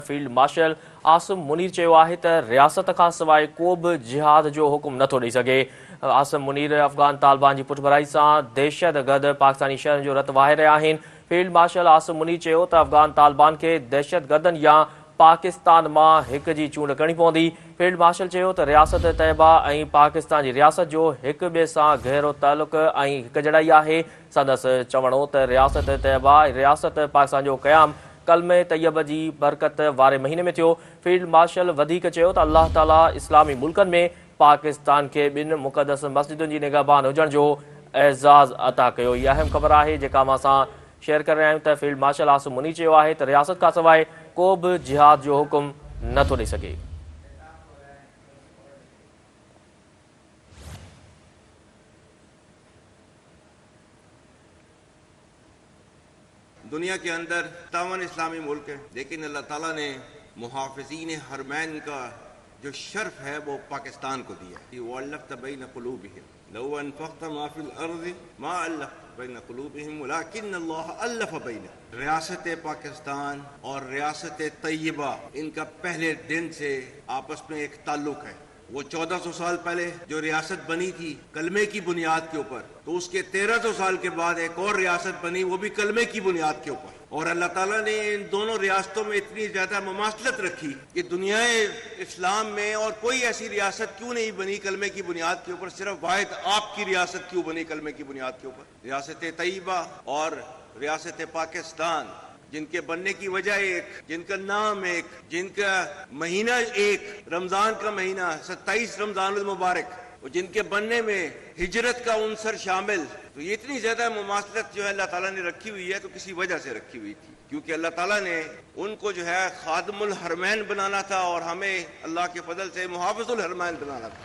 Field marshal Asim Munir चयो आहे त रियासत खां सवाइ को बि जिहाद जो हुकुम नथो ॾेई सघे। आसिम मुनीर अफ़गान तालिबान जी पुठभराई सां दहशतगर्द पाकिस्तानी शहरनि जो रत वाहे रहिया आहिनि। फील्ड मार्शल आसिम मुनीर चयो त अफ़गान तालिबान खे दहशतगर्दनि या पाकिस्तान मां हिक जी चूंड करणी पवंदी। फील्ड मार्शल चयो त रियासत तैयबा ऐं पाकिस्तान जी रियासत जो हिक ॿिए सां गहरो तालुक़ ऐं हिकजड़ाई आहे। संदसि चवणो त रियासत तैयबा रियासत पाकिस्तान जो क़याम कलमे तैयब जी बरकत वारे महीने में थियो। फील्ड मार्शल वधीक चयो त अल्लाह ताला इस्लामी मुल्कनि में पाकिस्तान खे ॿिनि मुक़दस मस्जिदुनि जी निगहबान हुजण जो एज़ाज़ अता कयो। इहा अहम ख़बर आहे जेका मां सां शेयर करे रहिया आहियूं त फील्ड मार्शल आसिम मुनीर चयो आहे त रियासत खां सवाइ को बि जिहाद जो हुकुम नथो ॾेई सघे। दुनिया के अंदर 57 इस्लामी मुल्क हैं, लेकिन अल्लाह ताला ने मुहाफ़िज़ीन हरमैन का जो शर्फ है वो पाकिस्तान को दिया है। वअल्लफ़्त बैन क़ुलूबिहिम लौ अनफ़क़्त मा फ़िल अर्ज़ि मा अल्लफ़्त बैन क़ुलूबिहिम वलाकिन अल्लाह अल्लफ़ बैनहुम। रियासत पाकिस्तान और रियासत तैयबा इनका पहले दिन से आपस में एक ताल्लुक है। वो 1400 साल पहले जो रियासत बनी थी कलमे की बुनियाद के ऊपर, तो उसके 1300 साल के बाद एक और रियासत बनी, वो भी कलमे की बुनियाद के ऊपर। और अल्लाह ताला ने इन दोनों रियासतों में इतनी ज्यादा मुमासलत रखी कि दुनिया इस्लाम में और कोई ऐसी रियासत क्यों नहीं बनी कलमे की बुनियाद के ऊपर, सिर्फ वाहिद आपकी रियासत क्यों बनी कलमे की बुनियाद के ऊपर। रियासत तैयबा और रियासत पाकिस्तान जिनके बनने की वजह एक, जिनका नाम एक, जिनका महीना एक, रमजान का महीना 27 रमजान मुबारक, और जिनके बनने में हिजरत का उनसर शामिल, तो ये इतनी ज्यादा मुमासलत जो है अल्लाह ताला ने रखी हुई है तो किसी वजह से रखी हुई थी, क्योंकि अल्लाह ताला ने उनको जो है खादिमुल हरमैन बनाना था और हमें अल्लाह के फजल से मुहाफिजुल हरमैन बनाना था।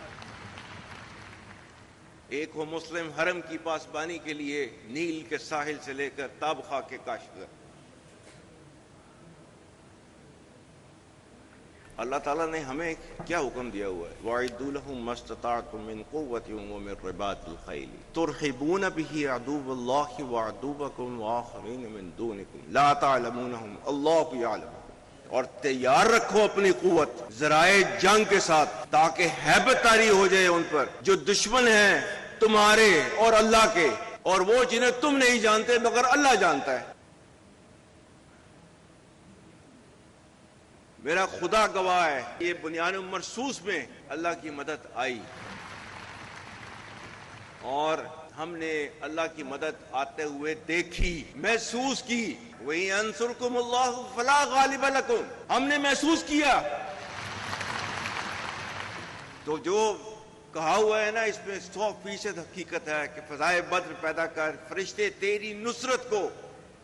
एक हो मुस्लिम हरम की पासबानी के लिए नील के साहिल से लेकर ताबखा के काश्त। अल्लाह ताला ने हमें क्या हुक्म दिया हुआ है, वअइदू लहुम मस्तताअतुम मिन कुव्वतिन व मिन रिबातिल खैल तुरहिबून बिही अदुव्वल्लाहि व अदुव्वकुम व आखरीन मिन दूनिकुम ला तअलमूनहुम अल्लाहु यअलम। और तैयार रखो अपनी कुव्वत ज़राए जंग के साथ, ताकि हैबत तारी हो जाए उन पर जो दुश्मन हैं तुम्हारे और अल्लाह के, और वो जिन्हें तुम नहीं जानते मगर अल्लाह जानता है। मेरा खुदा गवाह है, ये बुनियान मरसूस में अल्लाह की मदद आई और हमने अल्लाह की मदद आते हुए देखी, महसूस की। वही अंसुरकुमुल्लाहु फला गालिब लकुम, हमने महसूस किया। तो जो कहा हुआ है ना, इसमें 100% हकीकत है कि फजाए बद्र पैदा कर, फरिश्ते तेरी नुसरत को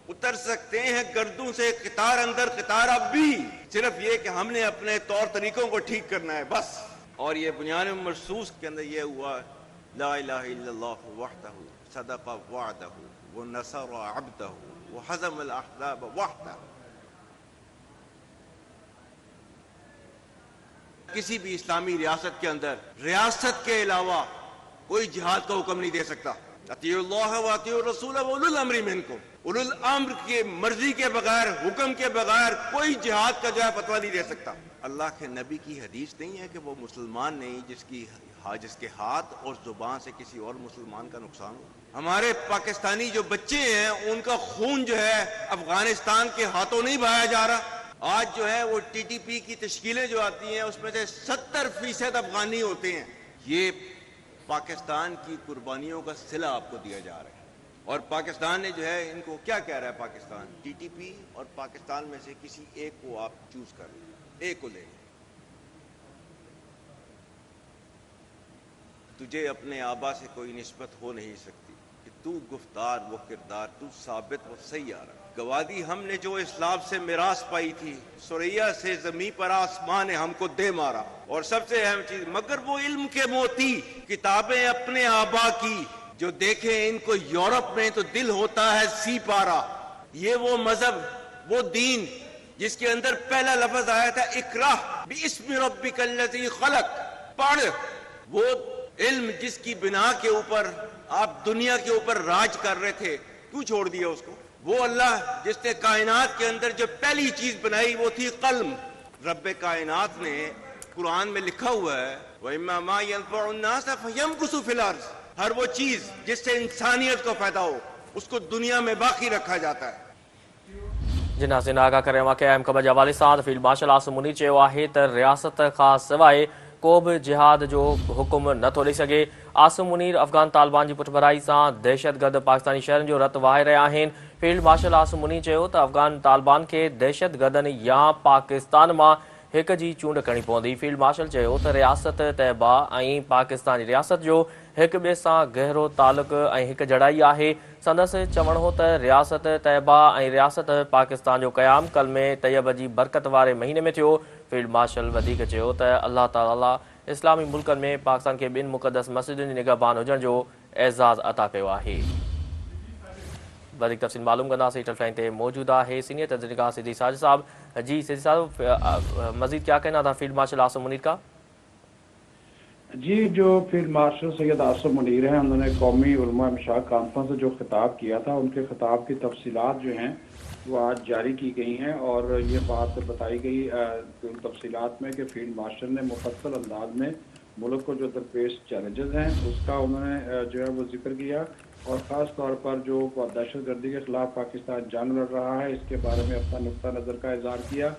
उतर सकते हैं गर्दों से कितार अंदर कितार अब भी, सिर्फ ये कि हमने अपने तौर तरीकों को ठीक करना है बस। और ये बुनियान मरसूस के अंदर ये हुआ, ला इलाहा इल्लल्लाह वहदहु सदक़ वअदहु व नसर अब्दहु व हज़म अल अहज़ाब वहदहु। किसी भी इस्लामी रियासत के अंदर रियासत के अलावा कोई जिहाद का हुक्म नहीं दे सकता। अतियुल्लाह व अतियुर रसूल व उलुल अम्रि मिनकुम, उलुल अम्र के मर्जी के बगैर, हुक्म के बगैर कोई जिहाद का जो है फतवा नहीं दे सकता। अल्लाह के नबी की हदीस नहीं है कि वो मुसलमान नहीं जिसके हाथ और जुबान से किसी और मुसलमान का नुकसान हो। हमारे पाकिस्तानी जो बच्चे हैं उनका खून जो है अफगानिस्तान के हाथों नहीं बहाया जा रहा। आज जो है वो TTP की तश्कीलें जो आती हैं उसमें से 70% अफगानी होते हैं। ये पाकिस्तान की कुर्बानियों का सिला आपको दिया जा रहा है। और पाकिस्तान ने जो है इनको क्या कह रहा है, पाकिस्तान TTP और पाकिस्तान में से किसी एक को आप चूज कर लें, एक को ले लें। तुझे अपने आबा से कोई निस्बत हो नहीं सकती कि तू गुफ्तार वो किरदार, तू साबित वो सैयारा। गवादी हमने जो इस्लाम से मिरास पाई थी, सुरैया से जमी पर आसमान ने हमको दे मारा। और सबसे अहम चीज, मगर वो इल्म के मोती किताबें अपने आबा की, जो देखे इनको यूरोप में तो दिल होता है सी पारा। ये वो मजहब, वो दीन जिसके अंदर पहला लफ्ज आया था इकरा बिस्मि रब्बिकल्लज़ी खलक, पढ़। वो इल्म जिसकी बिना के ऊपर आप दुनिया के ऊपर राज कर रहे थे, क्यों छोड़ दिया उसको? وہ اللہ جس نے کائنات کے اندر جو پہلی چیز بنائی وہ تھی قلم. رب کائنات نے قرآن میں لکھا ہوا ہے وَإِمَّا مَا يَنْفَعُ النَّاسَ فَيَمْكُثُ فِي الْأَرْضِ. ہر وہ چیز جس سے انسانیت کو فائدہ ہو اس کو دنیا میں باقی رکھا جاتا ہے. جن ناظرین آگاہ کریں واقعہ اہم خبر کے حوالے سان فیلڈ مارشل عاصم منیر چیو ہے ت ریاست کا سوائے کو بھی جہاد جو حکم نتھو ڈئی سگے. عاصم منیر افغان طالبان کی پٹبرائی سان دہشت گرد پاکستانی شہرن جو رت واہے رہا ہیں. فیلڈ مارشل عاصم منیر چیو ت افغان طالبان کے دہشت گردن یا پاکستان ماں ایک جی چونڈ کرنی پوندی. فیلڈ مارشل چیو ت ریاست طیبہ اور پاکستان کی ریاست جو ایک بے سان گہرو تعلق اور ایک جڑائی ہے. سندس چوڻ ہو ت ریاست طیبہ اور ریاست پاکستان جو قیام کلمے طیب کی برکت والے مہینے میں تھو. فیلڈ مارشل ودیک چیو ت اللہ تعالی اسلامی ملکن میں پاکستان کے بن مقدس مسجدن کی نگہبان ہوجن جو اعزاز عطا کیو ہے. تفصیل معلوم کنداسیں ٹیلی لائن تے موجود ہے سینئر تجزیہ سیدھی ساجد صاحب. جی سیدھی صاحب مزید کیا کہنا تھا فیلڈ مارشل عاصم منیر کا؟ جی جو فیلڈ مارشل سید عاصم منیر ہیں انہوں نے قومی علماء مشاق کانفرنس سے جو خطاب کیا تھا ان کے خطاب کی تفصیلات جو ہیں وہ آج جاری کی گئی ہیں اور یہ بات بتائی گئی ان تفصیلات میں کہ فیلڈ مارشل نے مفصل انداز میں ملک کو جو درپیش چیلنجز ہیں اس کا انہوں نے جو ہے وہ ذکر کیا اور خاص طور پر جو دہشت گردی کے خلاف پاکستان جنگ لڑ رہا ہے اس کے بارے میں اپنا نقطہ نظر کا اظہار کیا.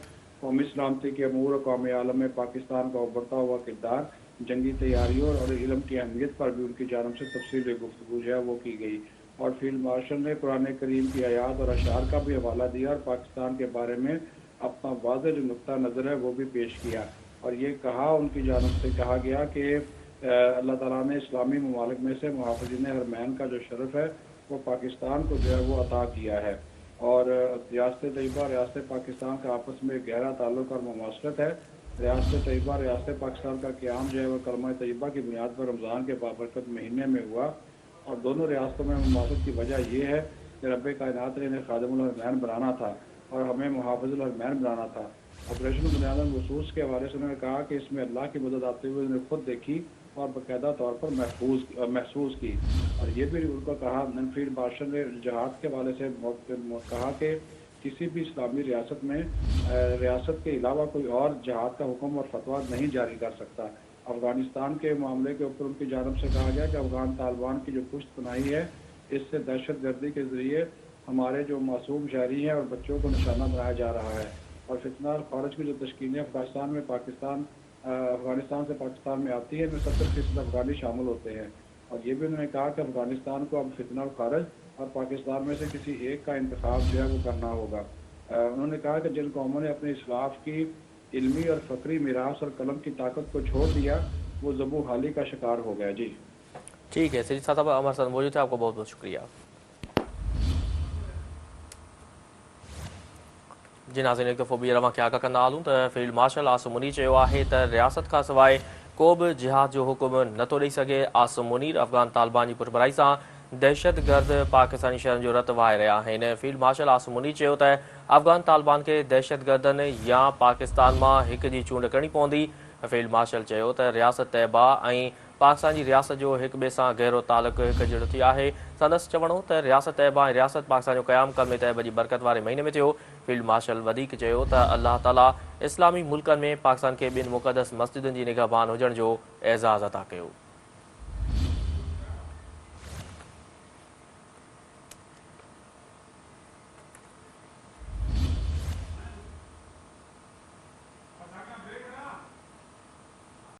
قومی سلامتی کے امور اور قومی عالم میں پاکستان کا ابھرتا ہوا کردار، جنگی تیاریوں اور علم کی اہمیت پر بھی ان کی جانب سے تفصیلی گفتگو جو ہے وہ کی گئی. اور فیلڈ مارشل نے قرآن کریم کی آیات اور اشعار کا بھی حوالہ دیا اور پاکستان کے بارے میں اپنا واضح جو نقطہ نظر ہے وہ بھی پیش کیا اور یہ کہا ان کی جانب سے کہا گیا کہ اللہ تعالیٰ نے اسلامی ممالک میں سے محافظین حرمین کا جو شرف ہے وہ پاکستان کو جو ہے وہ عطا کیا ہے اور ریاست طیبہ ریاست پاکستان کا آپس میں گہرا تعلق اور مماثلت ہے. ریاست طیبہ ریاست پاکستان کا قیام جو ہے وہ کلمہ طیبہ کی بنیاد پر رمضان کے بابرکت مہینے میں ہوا اور دونوں ریاستوں میں مماثلت کی وجہ یہ ہے کہ رب کائنات نے انہیں خادم الحرمین بنانا تھا اور ہمیں محافظ الحرمین بنانا تھا. آپریشن بنیاد مخصوص کے حوالے سے انہوں نے کہا کہ اس میں اللہ کی مدد آتے ہوئے انہوں نے خود دیکھی اور باقاعدہ طور پر محسوس کی اور یہ بھی ان کو کہا. فیلڈ مارشل نے جہاد کے حوالے سے کہا کہ کسی بھی اسلامی ریاست میں ریاست کے علاوہ کوئی اور جہاد کا حکم اور فتویٰ نہیں جاری کر سکتا. افغانستان کے معاملے کے اوپر ان کی جانب سے کہا گیا کہ افغان طالبان کی جو پشت بنائی ہے اس سے دہشت گردی کے ذریعے ہمارے جو معصوم شہری ہیں اور بچوں کو نشانہ بنایا جا رہا ہے اور فتنہ خارج کی جو تشکیلیں افغانستان سے پاکستان میں آتی ہے ان میں 70% افغانی شامل ہوتے ہیں اور یہ بھی انہوں نے کہا کہ افغانستان کو اب فتنہ خارج اور پاکستان میں سے کسی ایک کا انتخاب جو ہے وہ کرنا ہوگا. انہوں نے کہا کہ جن قوموں نے اپنے اسلاف کی علمی اور فکری میراث اور قلم کی طاقت کو چھوڑ دیا وہ ذبح حالی کا شکار ہو گیا. جی ٹھیک ہے سید صاحب ہمارے ساتھ موجود تھے، آپ کو بہت بہت شکریہ. جی ناظرین ایک دفعہ بھی رواں کیا کرنا ہوں تو فیلڈ مارشل عاصم منیر چیو ہے تو ریاست کا سوائے کو بھی جہاد جو حکم نتھو ڈئی سگے. عاصم منیر افغان طالبان کی پٹبرائی سان دہشت گرد پاکستانی شہرن جو رت واہے رہا ہیں. فیلڈ مارشل عاصم منیر چیو تو افغان طالبان کے دہشت گردن یا پاکستان ماں ایک جی چونڈ کرنی پوندی. فیلڈ مارشل چیو تو ریاست طیبہ اور پاکستان کی ریاست جو ایک بے سان گہرو تعلق ایک جڑ تھی ہے. سندس چوڻ ہو تو ریاست طیبہ اور ریاست پاکستان جو قیام کلمے طیبہ کی برکت والے مہینے میں تھو. فیلڈ مارشل ودیک چیو تو اللہ تعالیٰ اسلامی ملکن میں پاکستان کے بن مقدس مسجدن کی نگہبان ہوجن جو اعزاز عطا کیو.